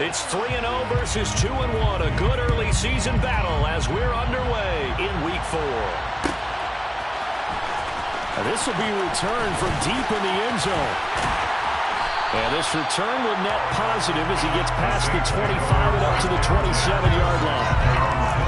It's 3-0 versus 2-1. A good early season battle as we're underway in Week 4. This will be returned from deep in the end zone. And this return will net positive as he gets past the 25 and up to the 27-yard line.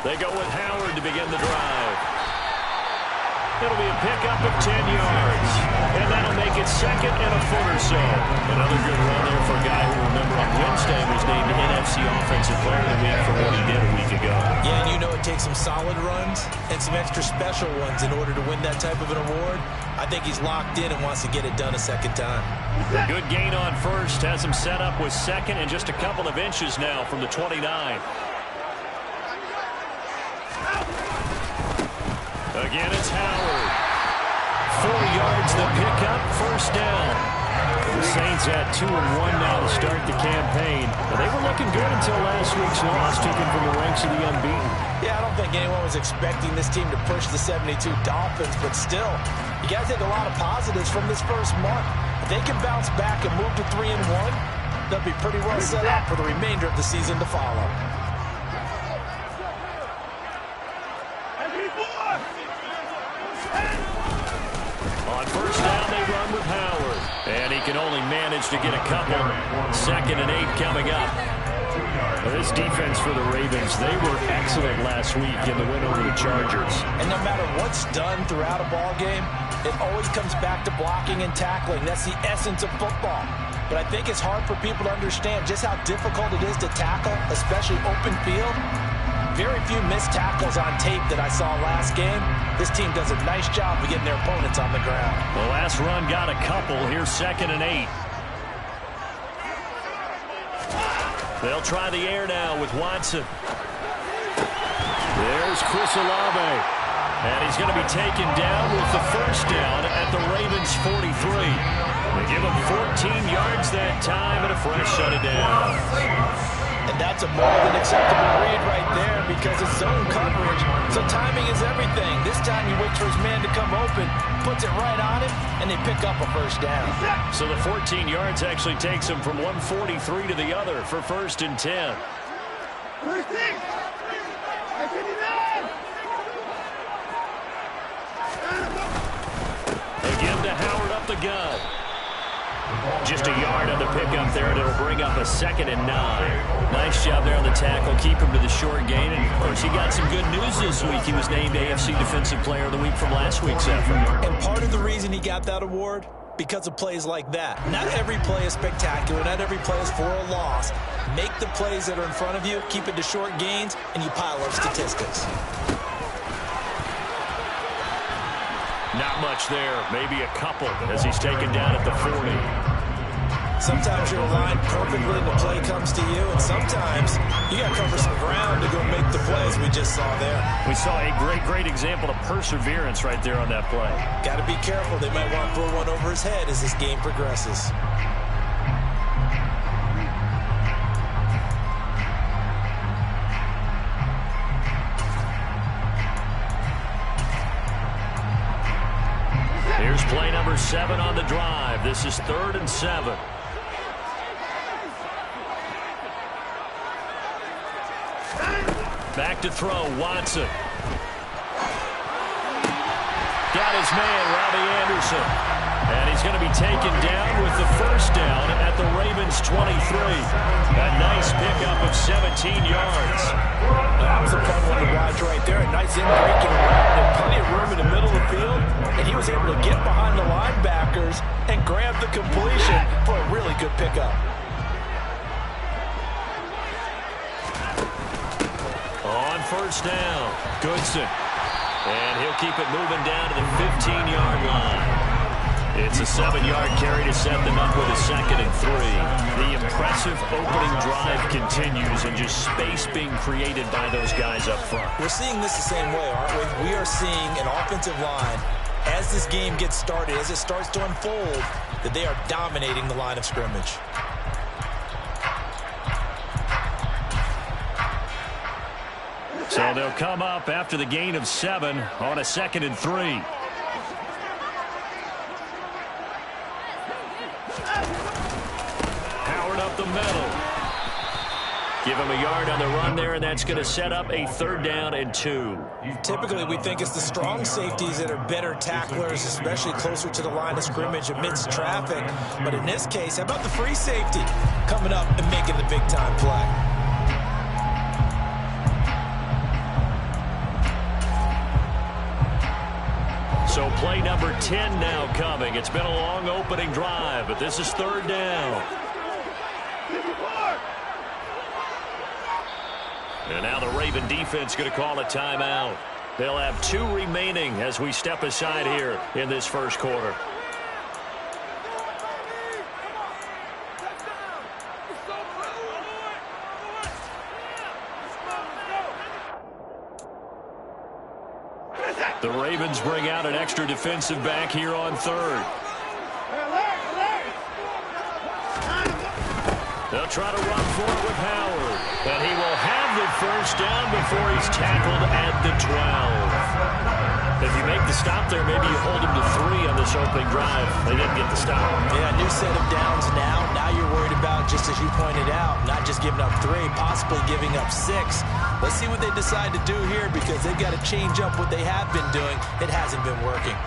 They go with Howard to begin the drive. It'll be a pickup of 10 yards. And that'll make it second and a foot or so. Another good run there for a guy who, remember, on Wednesday was named NFC Offensive Player of the Week for what he did a week ago. Yeah, and you know it takes some solid runs and some extra special ones in order to win that type of an award. I think he's locked in and wants to get it done a second time. A good gain on first has him set up with second and just a couple of inches now from the 29. Again, it's Howard. 4 yards the pickup, first down. The Saints at 2-1 now to start the campaign. Well, they were looking good until last week's loss took them from the ranks of the unbeaten. Yeah, I don't think anyone was expecting this team to push the 72 Dolphins, but still, you got to take a lot of positives from this first month. If they can bounce back and move to 3-1, they'll be pretty well set up for the remainder of the season to follow. On first down, they run with Howard. And he can only manage to get a couple. 2nd and 8 coming up. Well, this defense for the Ravens, they were excellent last week in the win over the Chargers. And no matter what's done throughout a ball game, it always comes back to blocking and tackling. That's the essence of football. But I think it's hard for people to understand just how difficult it is to tackle, especially open field. Very few missed tackles on tape that I saw last game. This team does a nice job of getting their opponents on the ground. The last run got a couple. Here's 2nd and 8. They'll try the air now with Watson. There's Chris Olave. And he's going to be taken down with the first down at the Ravens' 43. They give him 14 yards that time and a fresh shut it down. And that's a more than acceptable read right there because it's zone coverage. So timing is everything. This time he waits for his man to come open, puts it right on him, and they pick up a first down. So the 14 yards actually takes him from 143 to the other for 1st and 10. Again to Howard up the gut. Just a yard on the pickup there, and it'll bring up a 2nd and 9. Nice job there on the tackle. Keep him to the short gain. And, of course, he got some good news this week. He was named AFC Defensive Player of the Week from last week's effort. And part of the reason he got that award, because of plays like that. Not every play is spectacular. Not every play is for a loss. Make the plays that are in front of you, keep it to short gains, and you pile up statistics. Not much there. Maybe a couple as he's taken down at the 40. Sometimes you're aligned perfectly and the play comes to you, and sometimes you got to cover some ground to go make the plays we just saw there. We saw a great example of perseverance right there on that play. Got to be careful. They might want to throw one over his head as this game progresses. Here's play number 7 on the drive. This is 3rd and 7. Back to throw, Watson. Got his man, Robbie Anderson. And he's going to be taken down with the first down at the Ravens' 23. A nice pickup of 17 yards. That was a fun one to watch right there. A nice in-breaking route and plenty of room in the middle of the field. And he was able to get behind the linebackers and grab the completion for a really good pickup. On first down, Goodson. And he'll keep it moving down to the 15-yard line. It's a 7-yard carry to set them up with a 2nd and 3. The impressive opening drive continues, and just space being created by those guys up front. We're seeing this the same way, aren't we? We are seeing an offensive line, as this game gets started, as it starts to unfold, that they are dominating the line of scrimmage. So they'll come up after the gain of 7 on a 2nd and 3. Howard up the middle. Give him a yard on the run there, and that's going to set up a 3rd down and 2. Typically, we think it's the strong safeties that are better tacklers, especially closer to the line of scrimmage amidst traffic. But in this case, how about the free safety coming up and making the big-time play? So play number 10 now coming. It's been a long opening drive, but this is 3rd down. And now the Raven defense going to call a timeout. They'll have 2 remaining as we step aside here in this first quarter. The Ravens bring out an extra defensive back here on 3rd. They'll try to run for it with Howard. And he will have the 1st down before he's tackled at the 12. If you make the stop there, maybe you hold him to 3 on this opening drive. They didn't get the stop. Yeah, new set of downs now. Now you're worried about, just as you pointed out, not just giving up 3, possibly giving up 6. Let's see what they decide to do here, because they've got to change up what they have been doing. It hasn't been working.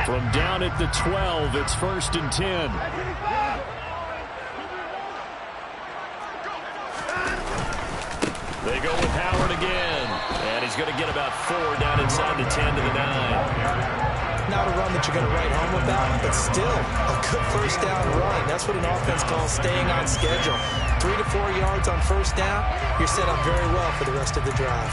From down at the 12, it's 1st and 10. They go with Howard again. And he's going to get about 4 down inside the 10 to the 9. Not a run that you're going to write home about, but still a good 1st down run. That's what an offense calls staying on schedule. 3 to 4 yards on 1st down, you're set up very well for the rest of the drive.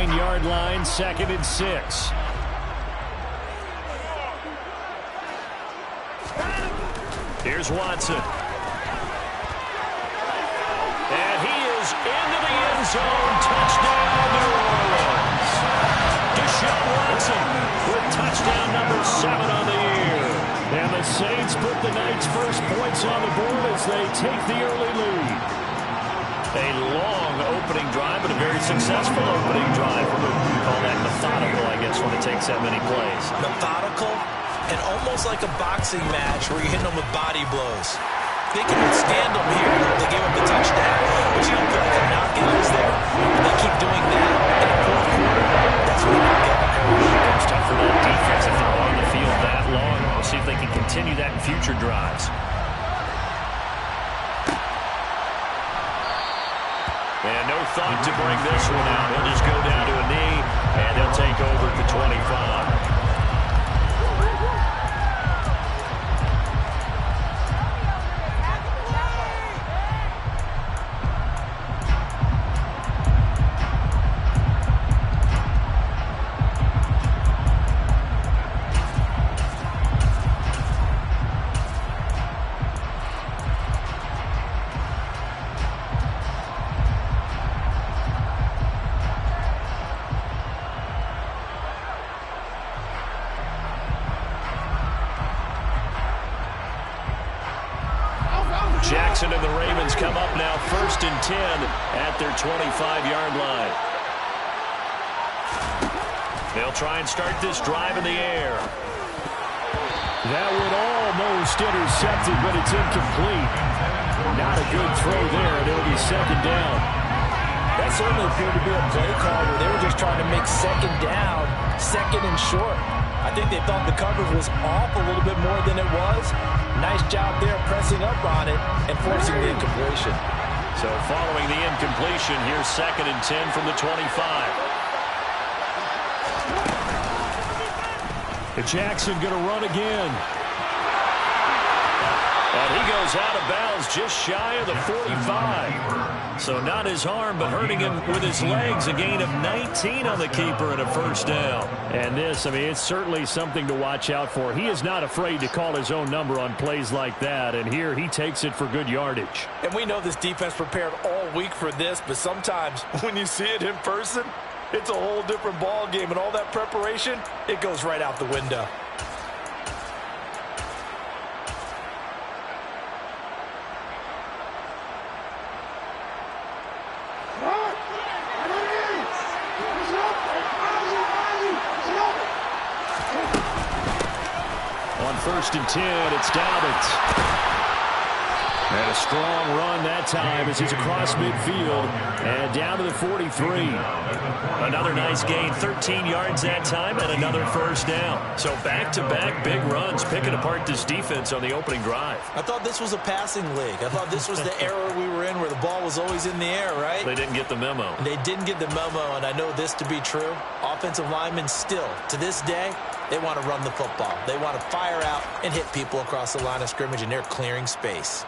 Yard line, 2nd and 6. Here's Watson. And he is into the end zone. Touchdown, New Orleans. Deshaun Watson with touchdown number 7 on the year. And the Saints put the Knights' first points on the board as they take the early lead. A long opening drive, but a very successful opening drive. We call that methodical, I guess, when it takes that many plays. Methodical and almost like a boxing match where you're hitting them with body blows. Thinking would stand them here. They gave up the touchdown, but you don't feel like a knockout is there. And they keep doing that in the 4th quarter. That's when you get encouraged. It's tough for that defense if they're on the field that long. We'll see if they can continue that in future drives. And no thought to bring this one out. He'll just go down to a knee, and they'll take over at the 25. Jackson and the Ravens come up now 1st and 10 at their 25-yard line. They'll try and start this drive in the air. That one almost intercepted, but it's incomplete. Not a good throw there, and it'll be 2nd down. That certainly appeared to be a play call where they were just trying to make 2nd down, 2nd and short. I think they thought the coverage was off a little bit more than it was. Nice job there pressing up on it and forcing the incompletion. So following the incompletion, here's 2nd and 10 from the 25. And Jackson going to run again. And he goes out of bounds just shy of the 45. So not his arm, but hurting him with his legs. A gain of 19 on the keeper and a first down. And this, I mean, it's certainly something to watch out for. He is not afraid to call his own number on plays like that. And here he takes it for good yardage. And we know this defense prepared all week for this, but sometimes when you see it in person, it's a whole different ball game. And all that preparation, it goes right out the window. On 1st and 10, it's Dobbins. And a strong run that time as he's across midfield and down to the 43. Another nice gain, 13 yards that time, and another first down. So back-to-back big runs, picking apart this defense on the opening drive. I thought this was a passing league. I thought this was the era we were in where the ball was always in the air, right? They didn't get the memo. They didn't get the memo, and I know this to be true. Offensive linemen still, to this day, they want to run the football. They want to fire out and hit people across the line of scrimmage, and they're clearing space.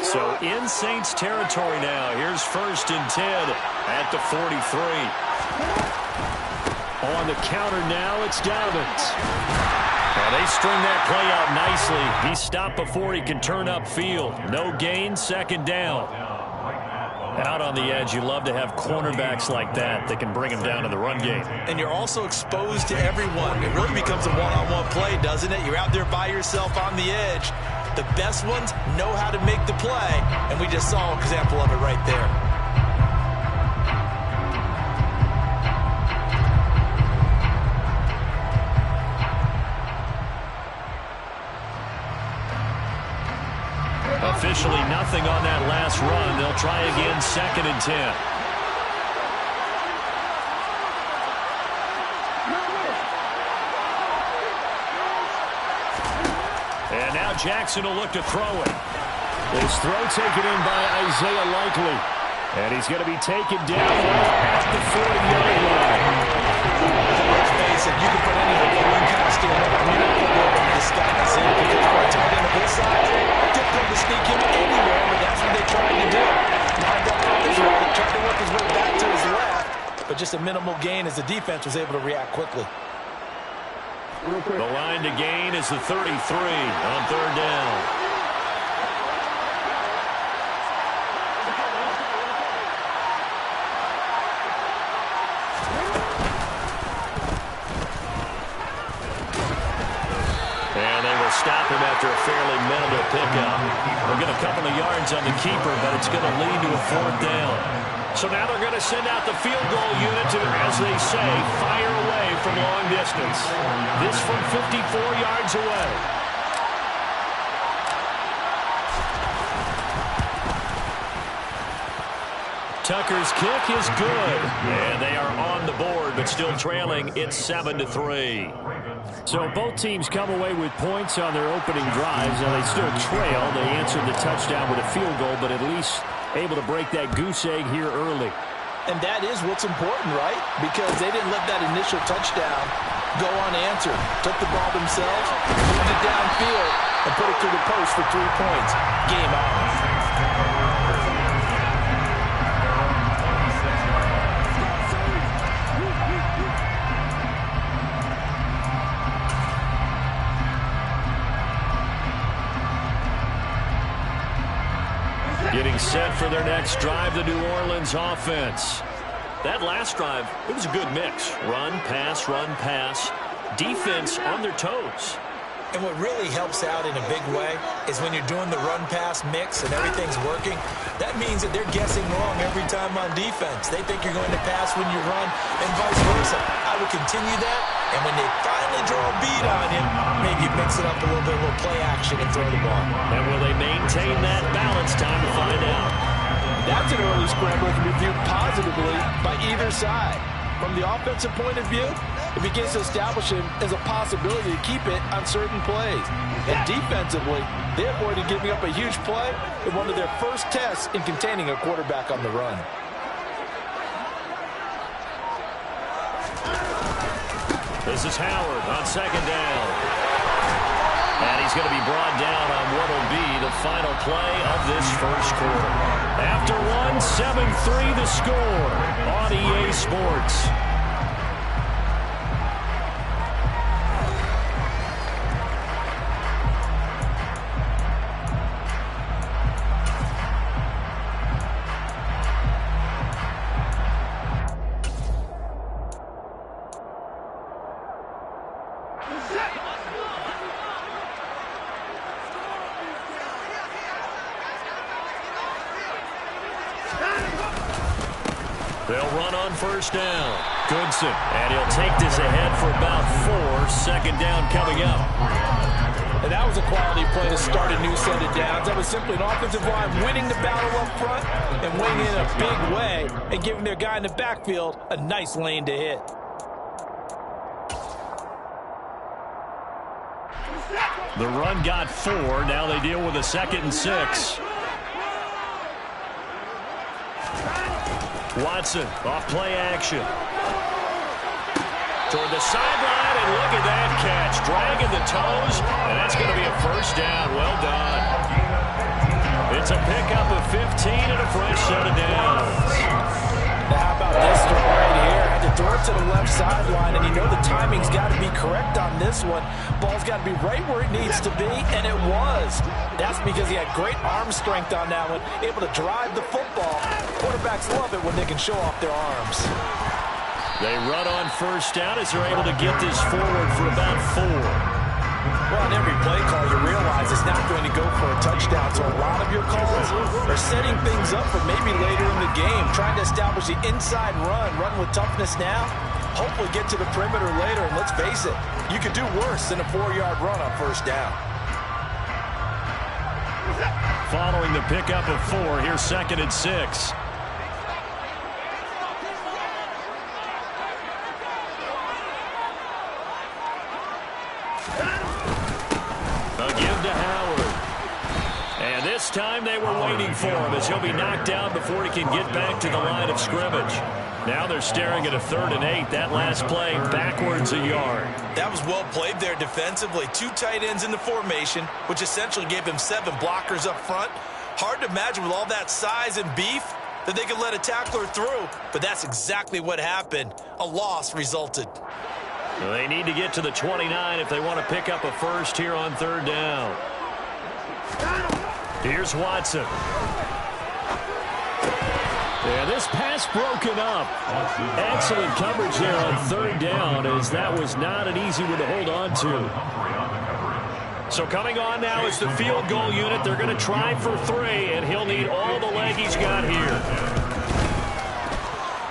So in Saints territory now. Here's 1st and 10 at the 43. On the counter now, it's Dobbins. Well, they string that play out nicely. He's stopped before he can turn upfield. No gain, 2nd down. Out on the edge, you love to have cornerbacks like that that can bring him down in the run game. And you're also exposed to everyone. It really becomes a one-on-one play, doesn't it? You're out there by yourself on the edge. The best ones know how to make the play, and we just saw an example of it right there. Officially nothing on that last run. They'll try again, 2nd and 10. And now Jackson will look to throw it. This throw taken in by Isaiah Likely. And he's going to be taken down at the 40-yard line. Let's face it, you can put any balloon cast in. You're not going to be able to disguise it because for a tight end of this size, difficult to sneak him anywhere, but that's what they tried to do. Lined up on his right, tried to work his way back to his left, but just a minimal gain as the defense was able to react quickly. The line to gain is the 33 on 3rd down. And they will stop him after a fairly minimal pickup. We'll get a couple of yards on the keeper, but it's going to lead to a 4th down. So now they're going to send out the field goal unit to, as they say, fire away from long distance. This from 54 yards away. Tucker's kick is good. And they are on the board, but still trailing. It's 7-3. So both teams come away with points on their opening drives. Now they still trail. They answered the touchdown with a field goal, but at least able to break that goose egg here early. And that is what's important, right? Because they didn't let that initial touchdown go unanswered. Took the ball themselves, moved it downfield, and put it through the post for 3 points. Game on. Getting set for their next drive, the New Orleans offense. That last drive, it was a good mix. Run, pass, defense on their toes. And what really helps out in a big way is when you're doing the run-pass mix and everything's working, that means that they're guessing wrong every time on defense. They think you're going to pass when you run and vice versa. I would continue that, and when they finally draw a beat on you, maybe mix it up a little bit, a little play action and throw the ball. And will they maintain that balance? Time to find out. That's an early scramble that can be viewed positively by either side. From the offensive point of view, it begins to establish him as a possibility to keep it on certain plays. And defensively, they avoided giving up a huge play in one of their first tests in containing a quarterback on the run. This is Howard on second down. And he's going to be brought down on what will be the final play of this first quarter. After one, 7-3 the score on EA Sports. They'll run on first down. Goodson, and he'll take this ahead for about 4. Second down coming up. And that was a quality play to start a new set of downs. That was simply an offensive line winning the battle up front and winning in a big way and giving their guy in the backfield a nice lane to hit. The run got 4. Now they deal with a 2nd and 6. Watson, off play action. Toward the sideline, and look at that catch. Dragging the toes, and that's going to be a first down. Well done. It's a pickup of 15 and a fresh set of downs. Now how about this throw right here? Had to throw it to the left sideline, and you know the timing's got to be correct on this one. Ball's got to be right where it needs to be, and it was. That's because he had great arm strength on that one, able to drive the football. Quarterbacks love it when they can show off their arms. They run on first down as they're able to get this forward for about 4. Well, on every play call, you realize it's not going to go for a touchdown. So a lot of your calls are setting things up for maybe later in the game, trying to establish the inside run with toughness now, hopefully get to the perimeter later. And let's face it, you could do worse than a 4-yard run on first down. Following the pickup of 4, here's 2nd and 6. This time they were waiting for him as he'll be knocked down before he can get back to the line of scrimmage. Now they're staring at a 3rd and 8. That last play backwards a yard. That was well played there defensively. 2 tight ends in the formation, which essentially gave him 7 blockers up front. Hard to imagine with all that size and beef that they could let a tackler through, but that's exactly what happened. A loss resulted. They need to get to the 29 if they want to pick up a first here on 3rd down. Here's Watson. Yeah, this pass broken up. Excellent coverage there on 3rd down, as that was not an easy one to hold on to. So coming on now is the field goal unit. They're going to try for 3, and he'll need all the leg he's got here.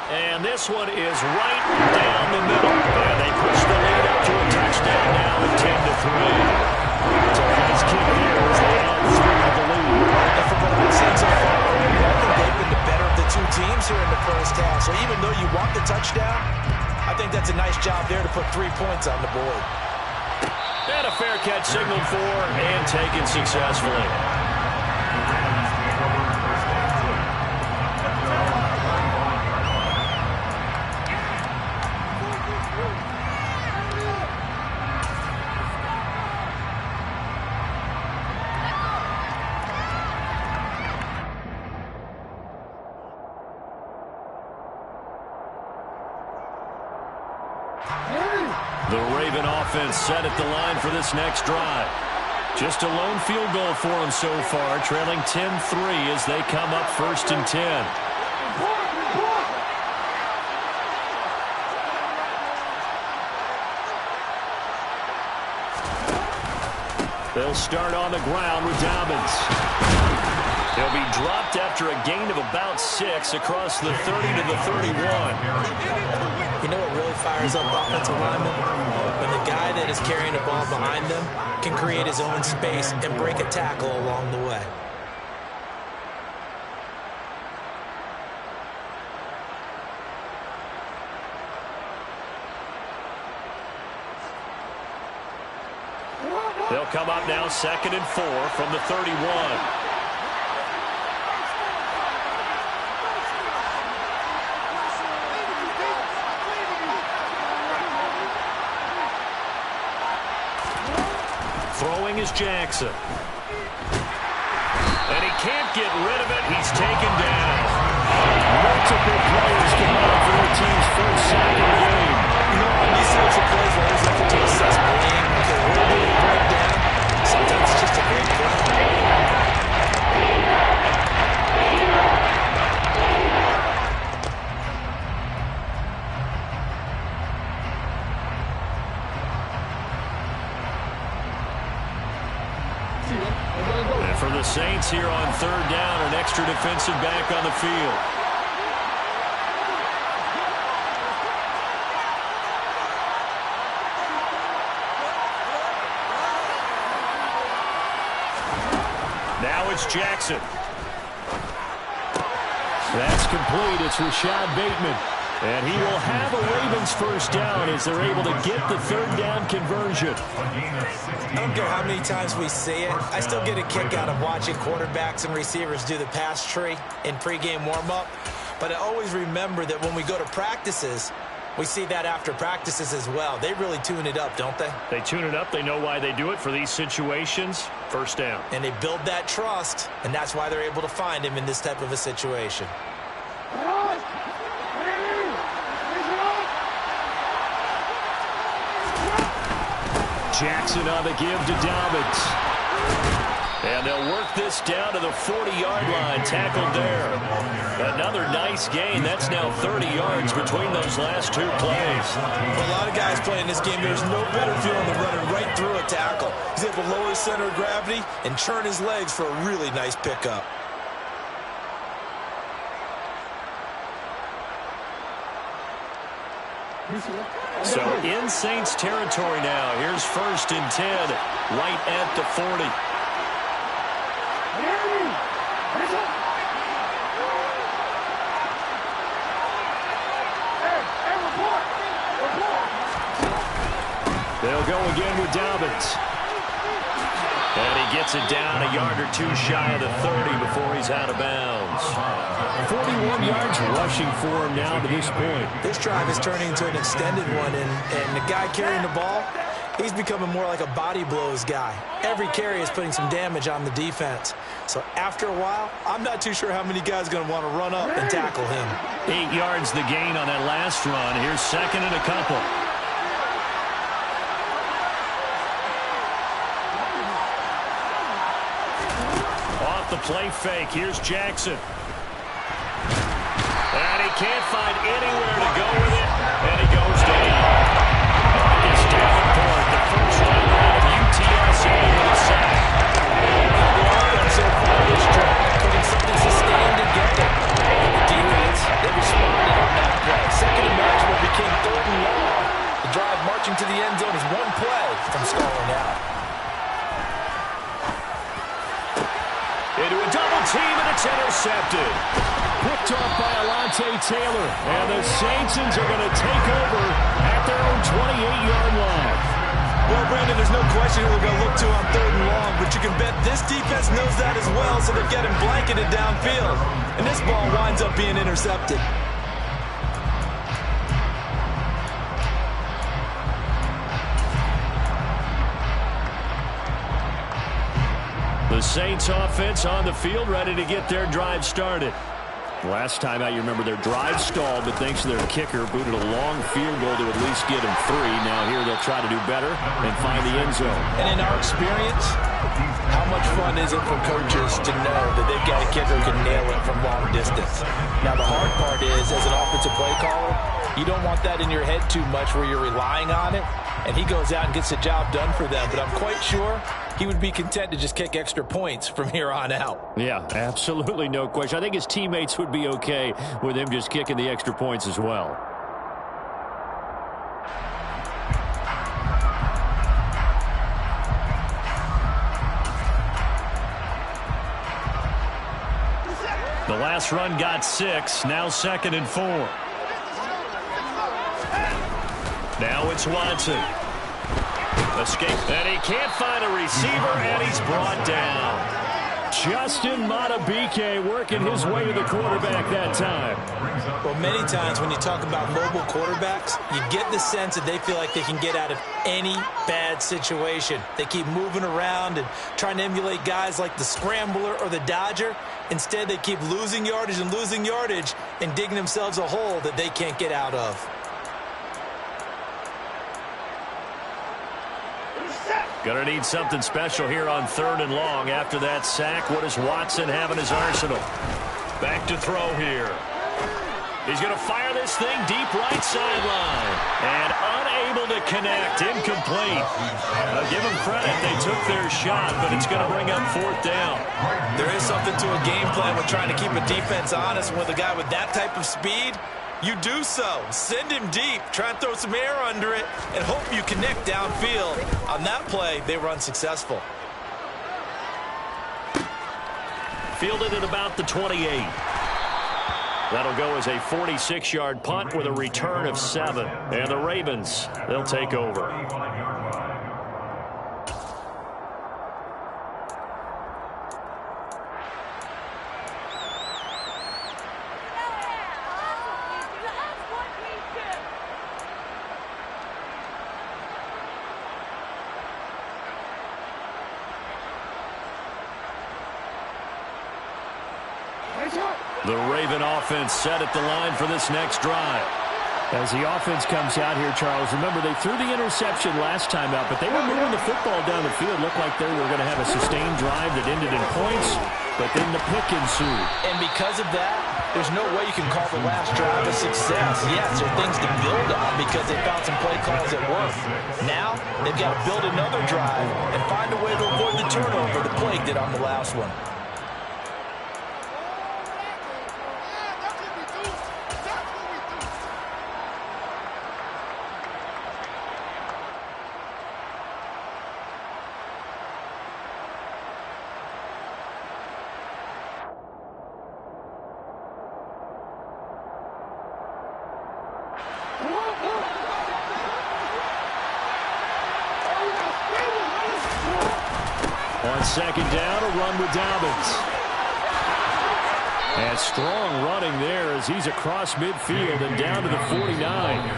And this one is right down the middle. And they push the lead up to a touchdown now at 10-3. It's a nice kick there as they add 3 to the lead. And from what I've seen so far, I think they've been the better of the 2 teams here in the first half. So even though you want the touchdown, I think that's a nice job there to put 3 points on the board. And a fair catch signaled for and taken successfully. The Raven offense set at the line for this next drive. Just a lone field goal for them so far, trailing 10-3 as they come up 1st and 10. They'll start on the ground with Dobbins. He'll be dropped after a gain of about 6 across the 30 to the 31. You know what really fires up offensive linemen? When the guy that is carrying the ball behind them can create his own space and break a tackle along the way. They'll come up now 2nd and 4 from the 31. Throwing is Jackson. And he can't get rid of it. He's taken down. Multiple players came out for their team's first sack of the game. You know, on these types of plays, I always like to assess blame. Okay, where do we break down? Sometimes it's just a great play. And for the Saints here on third down, an extra defensive back on the field. Now it's Jackson. That's complete. It's Rashad Bateman. And he will have a Ravens first down as they're able to get the third down conversion. I don't care how many times we see it. I still get a kick out of watching quarterbacks and receivers do the pass tree in pregame warm-up. But I always remember that when we go to practices, we see that after practices as well. They really tune it up, don't they? They tune it up. They know why they do it for these situations. First down. And they build that trust, and that's why they're able to find him in this type of a situation. Jackson on the give to Dobbins. And they'll work this down to the 40-yard line. Tackled there. Another nice gain. That's now 30 yards between those last two plays. For a lot of guys playing this game, there's no better feeling than running right through a tackle. He's able to lower his center of gravity and churn his legs for a really nice pickup. So in Saints territory now. Here's 1st and 10, right at the 40. They'll go again with Dobbins. And he gets it down a yard or two shy of the 30 before he's out of bounds. 41 yards rushing for him now to this point. This drive is turning into an extended one, and the guy carrying the ball, he's becoming more like a body blows guy. Every carry is putting some damage on the defense. So after a while, I'm not too sure how many guys are going to want to run up and tackle him. 8 yards the gain on that last run. Here's 2nd and a couple. Off the play fake. Here's Jackson. And he can't find anywhere to go with it. And he goes down. Marcus Davenport, the first runner out of UTSA with a sack. The offense so far this drive, putting something sustained together. The defense, they responded on that play. Second and manageable became 3rd and long. The drive marching to the end zone is one play from stalling out. Into a double team, and it's intercepted. Picked off by Alontae Taylor. And the Saints are going to take over at their own 28-yard line. Well, Brandon, there's no question who they're going to look to on 3rd and long, but you can bet this defense knows that as well, so they're getting blanketed downfield. And this ball winds up being intercepted. The Saints offense on the field, ready to get their drive started. Last time out, you remember their drive stalled, but thanks to their kicker, booted a long field goal to at least get them 3. Now here they'll try to do better and find the end zone. And in our experience, how much fun is it for coaches to know that they've got a kicker who can nail it from long distance? Now the hard part is, as an offensive play caller, you don't want that in your head too much where you're relying on it, and he goes out and gets the job done for them. But I'm quite sure he would be content to just kick extra points from here on out. Yeah, absolutely no question. I think his teammates would be okay with him just kicking the extra points as well. The last run got 6, now 2nd and 4. Now it's Watson. Escape, and he can't find a receiver, and he's brought down. Justin Madubuike working his way to the quarterback that time. Well, many times when you talk about mobile quarterbacks, you get the sense that they feel like they can get out of any bad situation. They keep moving around and trying to emulate guys like the Scrambler or the Dodger. Instead, they keep losing yardage and digging themselves a hole that they can't get out of. Gonna need something special here on 3rd and long. After that sack, what does Watson have in his arsenal? Back to throw here. He's gonna fire this thing deep right sideline. And unable to connect. Incomplete. Give them credit. They took their shot, but it's gonna bring up 4th down. There is something to a game plan with trying to keep a defense honest. With a guy with that type of speed, you do so. Send him deep. Try and throw some air under it and hope you connect downfield. On that play, they were unsuccessful. Fielded at about the 28. That'll go as a 46-yard punt with a return of 7. And the Ravens, they'll take over. The Raven offense set at the line for this next drive. As the offense comes out here, Charles, remember they threw the interception last time out, but they were moving the football down the field. Looked like they were going to have a sustained drive that ended in points, but then the pick ensued. And because of that, there's no way you can call the last drive a success. Yes, there are things to build on because they found some play calls that work. Now, they've got to build another drive and find a way to avoid the turnover the Plague did on the last one. On 2nd down, a run with Dobbins. And strong running there as he's across midfield and down to the 49.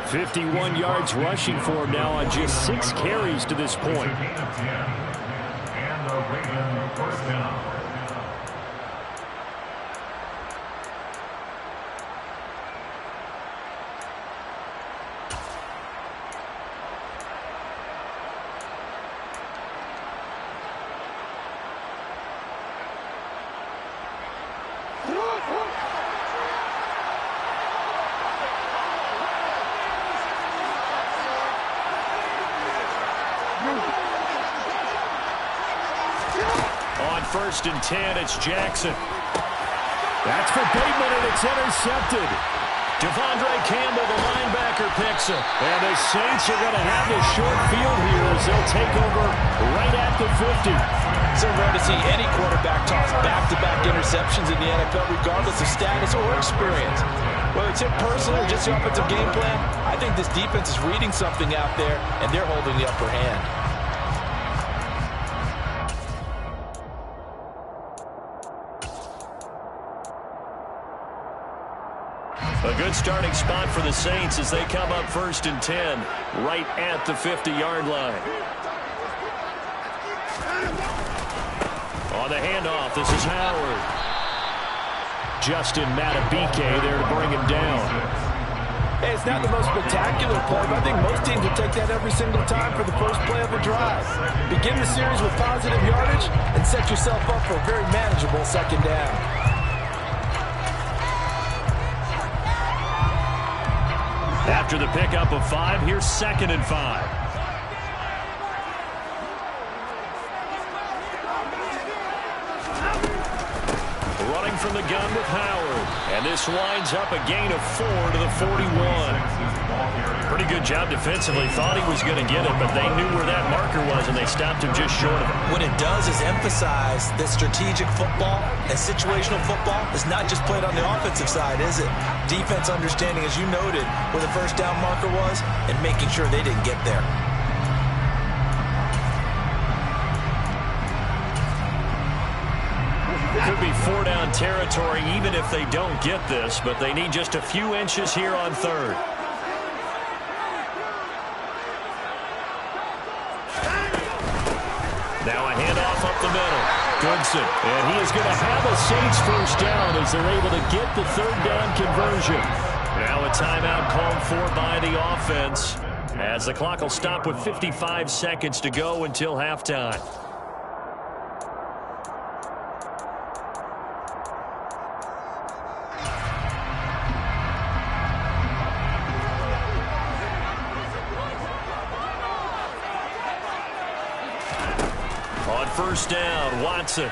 51 yards rushing for him now on just 6 carries to this point. And the Ravens first down. On 1st and 10, it's Jackson. That's for Bateman, and it's intercepted. Devondre Campbell, the linebacker, picks it. And the Saints are going to have this short field here as they'll take over right at the 50. So rare to see any quarterback toss back-to-back interceptions in the NFL, regardless of status or experience. Whether it's him personally or just the offensive game plan, I think this defense is reading something out there, and they're holding the upper hand. A good starting spot for the Saints as they come up 1st and 10, right at the 50-yard line. On the handoff, this is Howard. Justin Madubuike there to bring him down. Hey, it's not the most spectacular play, but I think most teams will take that every single time for the first play of a drive. Begin the series with positive yardage and set yourself up for a very manageable 2nd down. After the pickup of 5, here's 2nd and 5. Running from the gun with Howard. And this winds up a gain of 4 to the 41. Pretty good job defensively. Thought he was going to get it, but they knew where that marker was, and they stopped him just short of it. What it does is emphasize that strategic football and situational football is not just played on the offensive side, is it? Defense understanding, as you noted, where the 1st down marker was and making sure they didn't get there. Could be 4-down territory even if they don't get this, but they need just a few inches here on third. Now a handoff up the middle. Goodson. And he is going to have a Saints first down as they're able to get the third down conversion. Now a timeout called for by the offense, as the clock will stop with 55 seconds to go until halftime. On first down, Watson.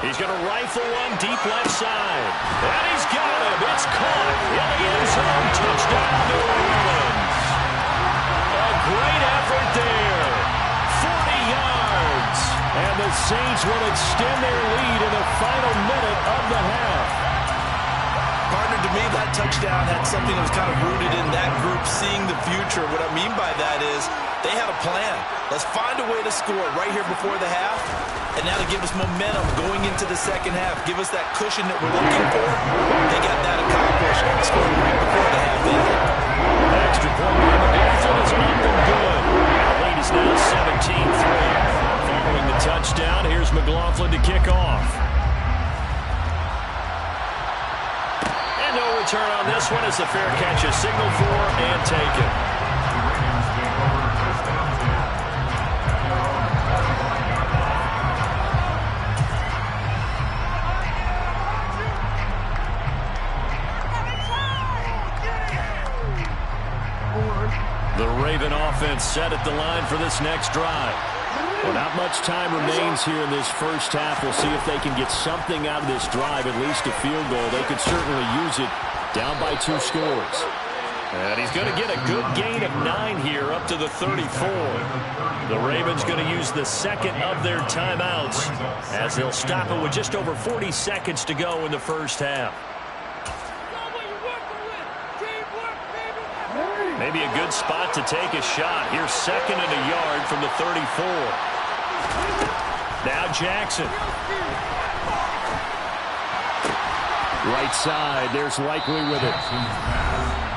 He's going to rifle one deep left side. And he's got him. It's caught in the end zone. Touchdown, New Orleans. A great effort there. 40 yards. And the Saints will extend their lead in the final minute of the half. Partner, to me, that touchdown had something that was kind of rooted in that group seeing the future. What I mean by that is they had a plan. Let's find a way to score right here before the half, and now to give us momentum going into the second half. Give us that cushion that we're looking for. They got that accomplished, scoring right before the half ended. Extra point by McLaughlin is up and good. The lead is now 17-3. Following the touchdown, here's McLaughlin to kick off. And no return on this one as the fair catch is signaled for and taken. The Raven offense set at the line for this next drive. Well, not much time remains here in this first half. We'll see if they can get something out of this drive, at least a field goal. They could certainly use it down by 2 scores. And he's going to get a good gain of 9 here up to the 34. The Ravens going to use the second of their timeouts as they'll stop it with just over 40 seconds to go in the first half. Maybe a good spot to take a shot. Here's second and a yard from the 34. Now Jackson. Right side. There's Likely with it.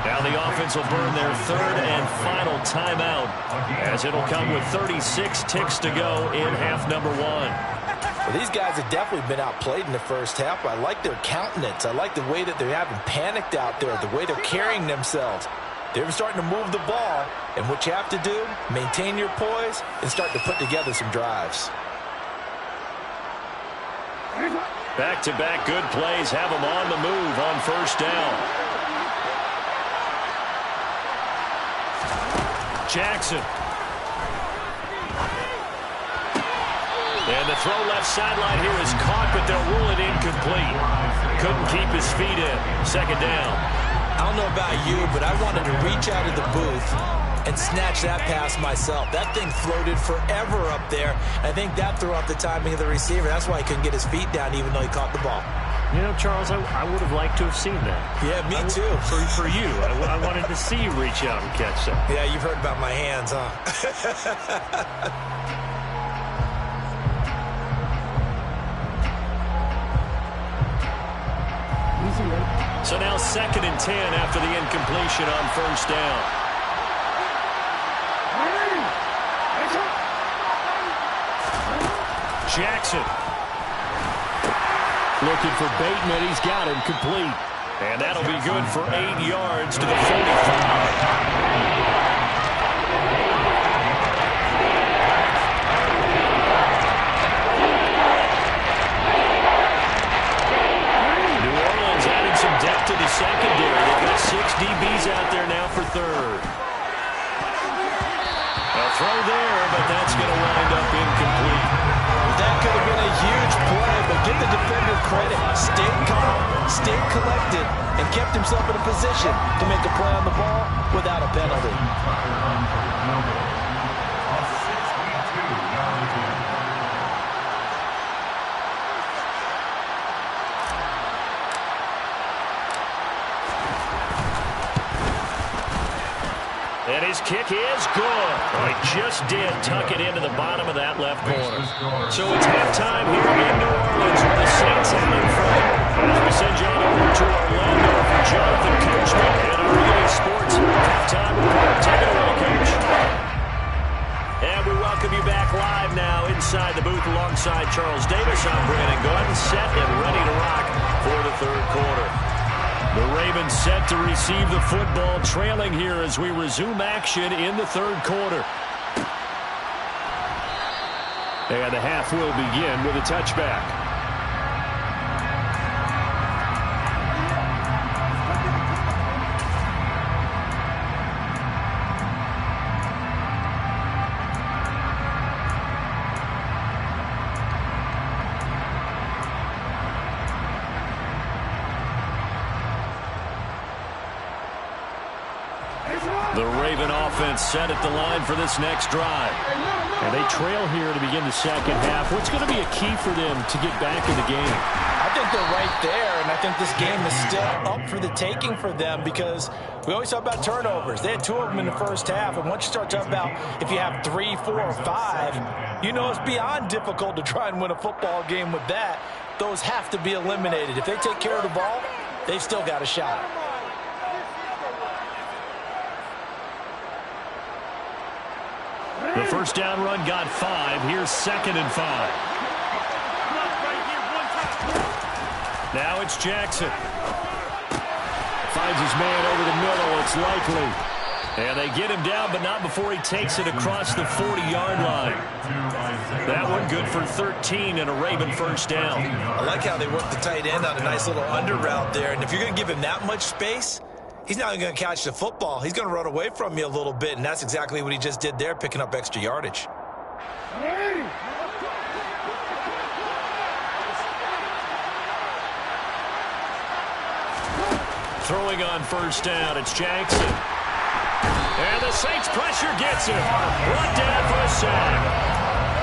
Now the offense will burn their third and final timeout as it'll come with 36 ticks to go in half number 1. Well, these guys have definitely been outplayed in the first half. I like their countenance. I like the way that they haven't panicked out there, the way they're carrying themselves. They're starting to move the ball, and what you have to do, maintain your poise and start to put together some drives. Back-to-back good plays have them on the move on first down. Jackson. And the throw left sideline here is caught, but they'll rule it incomplete. Couldn't keep his feet in. Second down. I don't know about you, but I wanted to reach out of the booth and snatch that pass myself. That thing floated forever up there. I think that threw off the timing of the receiver. That's why he couldn't get his feet down even though he caught the ball. You know, Charles, I would have liked to have seen that. Yeah, me too. For you. I wanted to see you reach out and catch that. Yeah, you've heard about my hands, huh? So now second and 10 after the incompletion on first down. Jackson. Looking for Bateman. He's got him complete. And that'll be good for 8 yards to the 45. Depth to the secondary. They've got 6 DBs out there now for third. A throw there, but that's going to wind up incomplete. That could have been a huge play, but give the defender credit. Stayed calm, stayed collected, and kept himself in a position to make a play on the ball without a penalty. And his kick is good. Oh, he just did tuck it into the bottom of that left corner. So it's halftime here in New Orleans with the Saints out in front. As we send you on over to Orlando for Jonathan Coachman and our EA Sports halftime report. Take it away, Coach. And we welcome you back live now inside the booth alongside Charles Davis. I'm Brandon Gunn, set and ready to rock for the third quarter. The Ravens set to receive the football, trailing here as we resume action in the third quarter. And the half will begin with a touchback. The Raven offense set at the line for this next drive. And they trail here to begin the second half. What's going to be a key for them to get back in the game? I think they're right there, and I think this game is still up for the taking for them because we always talk about turnovers. They had 2 of them in the first half, and once you start talking about if you have 3, 4, or 5, you know it's beyond difficult to try and win a football game with that. Those have to be eliminated. If they take care of the ball, they've still got a shot. The first down run got 5. Here's 2nd and 5. Now it's Jackson. Finds his man over the middle. It's Likely. And they get him down, but not before he takes it across the 40-yard line. That one good for 13 and a Raven first down. I like how they work the tight end on a nice little under route there. And if you're going to give him that much space, he's not going to catch the football. He's going to run away from you a little bit, and that's exactly what he just did there, picking up extra yardage. Throwing on first down, it's Jackson. And the Saints pressure gets him. Brought down for a sack.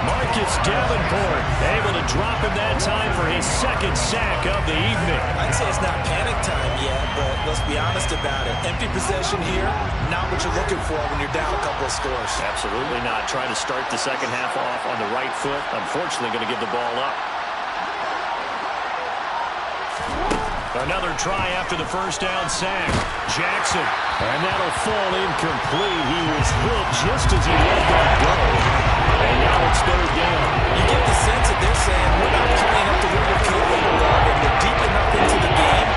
Marcus Davenport able to drop him that time for his 2nd sack of the evening. I'd say it's not panic time yet, but let's be honest about it. Empty possession here, not what you're looking for when you're down a couple of scores. Absolutely not. Trying to start the second half off on the right foot. Unfortunately, going to give the ball up. Another try after the first down sack. Jackson. And that'll fall incomplete. He was hit just as he let that go. And now it's 3rd down. You get the sense that they're saying we're not playing up to what we're capable of, and we're deep enough into the game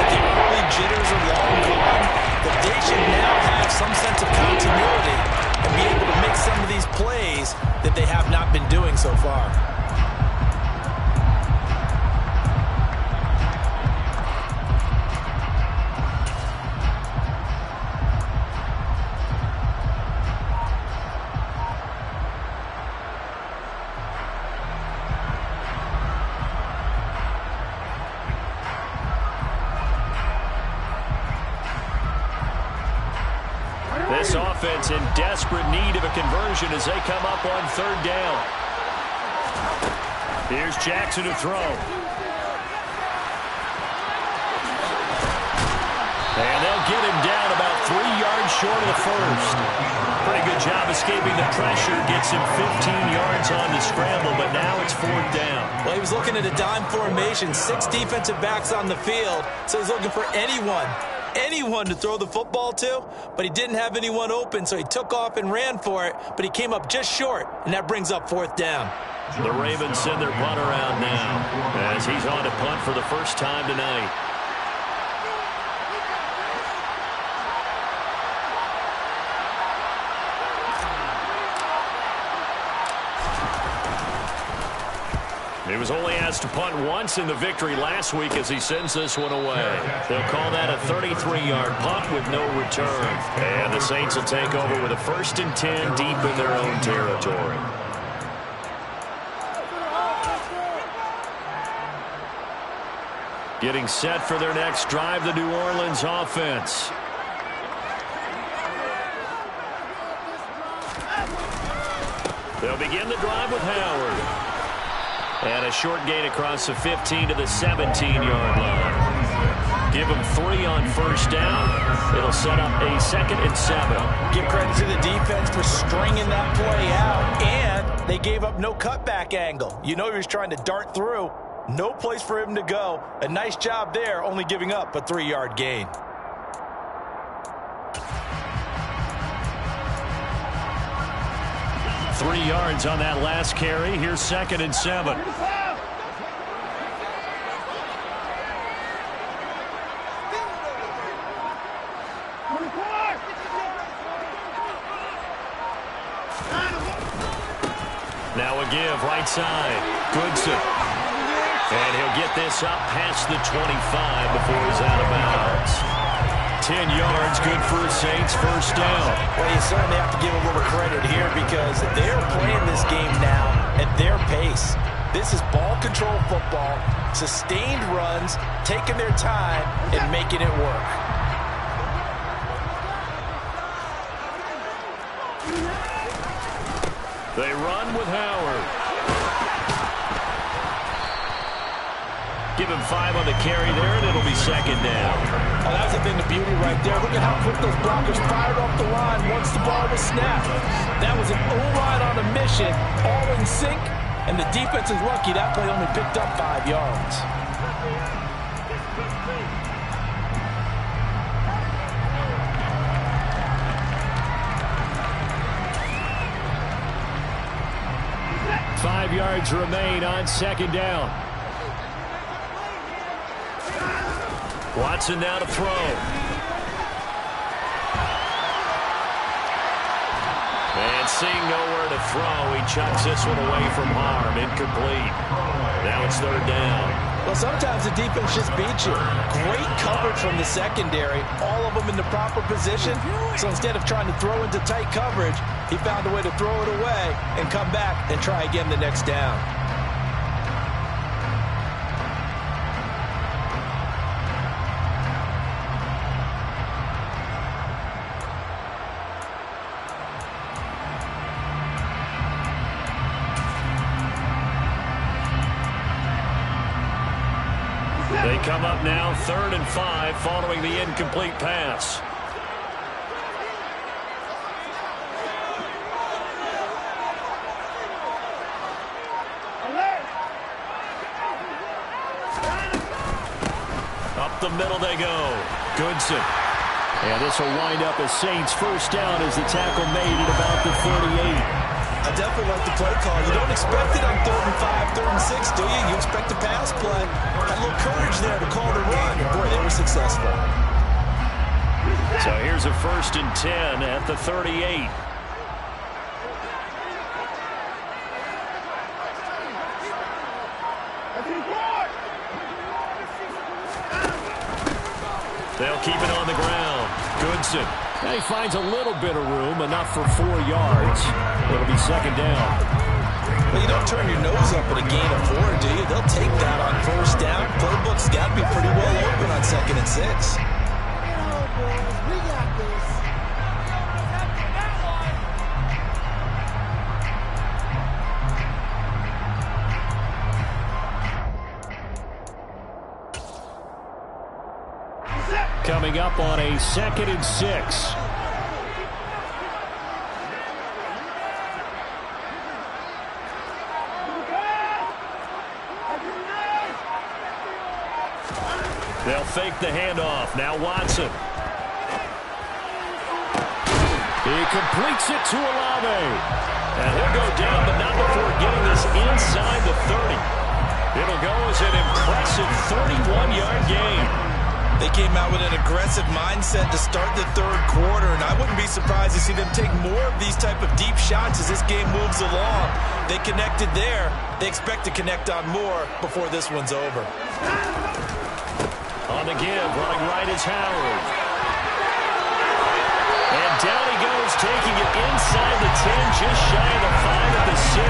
that the early jitters are long gone, that they should now have some sense of continuity and be able to make some of these plays that they have not been doing so far. This offense in desperate need of a conversion as they come up on 3rd down. Here's Jackson to throw. And they'll get him down about 3 yards short of the first. Pretty good job escaping the pressure. Gets him 15 yards on the scramble, but now it's 4th down. Well, he was looking at a dime formation, 6 defensive backs on the field, so he's looking for anyone to throw the football to, but he didn't have anyone open, so he took off and ran for it, but he came up just short, and that brings up 4th down. The Ravens send their punt around now as he's on to punt for the first time tonight. He was only asked to punt once in the victory last week as he sends this one away. They'll call that a 33-yard punt with no return. And the Saints will take over with a 1st and 10 deep in their own territory. Getting set for their next drive, the New Orleans offense. They'll begin the drive with Howard. And a short gain across the 15 to the 17-yard line. Give him 3 on first down. It'll set up a 2nd and 7. Give credit to the defense for stringing that play out, and they gave up no cutback angle. You know he was trying to dart through. No place for him to go. A nice job there, only giving up a 3-yard gain. Three yards on that last carry. Here's 2nd and 7. Now a give, right side. Goodson. And he'll get this up past the 25 before he's out of bounds. 10 yards, good for the Saints, first down. Well, you certainly have to give a little credit here because they're playing this game now at their pace. This is ball control football, sustained runs, taking their time and making it work. They run with Howard. Give him 5 on the carry there, and it'll be 2nd down. Oh, that's the thing, the beauty right there. Look at how quick those blockers fired off the line once the ball was snapped. That was an O-line on a mission, all in sync, and the defense is lucky that play only picked up 5 yards. Five yards remain on 2nd down. Watson now to throw. And seeing nowhere to throw, he chucks this one away from harm. Incomplete. Now it's 3rd down. Well, sometimes the defense just beats you. Great coverage from the secondary, all of them in the proper position. So instead of trying to throw into tight coverage, he found a way to throw it away and come back and try again the next down. They come up now 3rd and 5 following the incomplete pass. Up the middle they go. Goodson. And this will wind up as Saints first down as the tackle made at about the 38. I definitely like the play call. You don't expect it on 3rd and 5, 3rd and 6, do you? You expect a pass play. Had a little courage there to call the run. And boy, they were successful. So here's a 1st and 10 at the 38. They'll keep it on the ground. Goodson. Now he finds a little bit of room, enough for 4 yards. It'll be 2nd down. Well, you don't turn your nose up at a gain of 4, do you? They'll take that on first down. Playbook's got to be pretty well open on 2nd and 6. We got this. Coming up on a 2nd and 6. They'll fake the handoff. Now Watson. He completes it to Olave. And he'll go down, but not before getting this inside the 30. It'll go as an impressive 31-yard gain. They came out with an aggressive mindset to start the 3rd quarter, and I wouldn't be surprised to see them take more of these type of deep shots as this game moves along. They connected there. They expect to connect on more before this one's over. On the give, running right is Howard. And down he goes, taking it inside the 10, just shy of the 5 at the 6.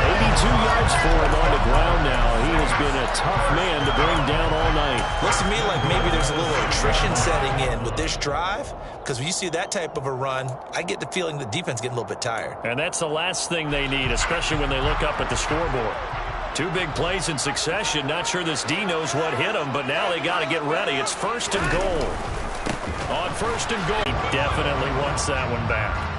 82 yards for him on the ground now. He has been a tough man to bring down all night. Looks to me like maybe there's a little attrition setting in with this drive, because when you see that type of a run, I get the feeling the defense getting a little bit tired. And that's the last thing they need, especially when they look up at the scoreboard. Two big plays in succession. Not sure this D knows what hit him, but now they got to get ready. It's 1st and goal. On 1st and goal. He definitely wants that one back.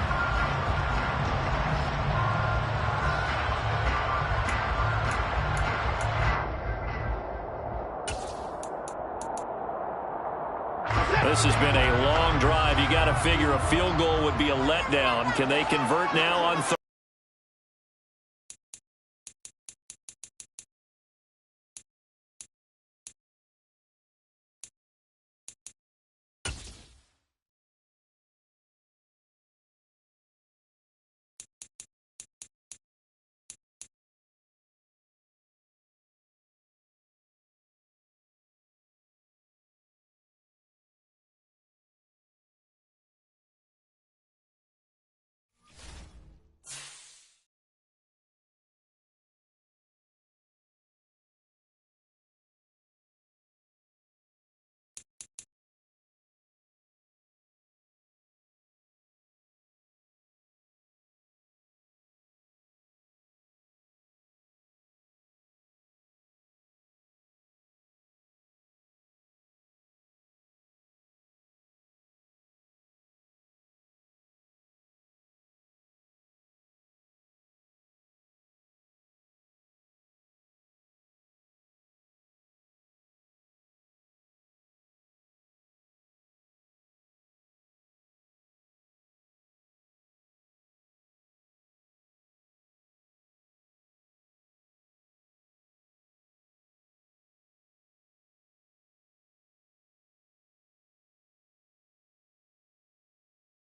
This has been a long drive. You got to figure a field goal would be a letdown. Can they convert now on 3rd?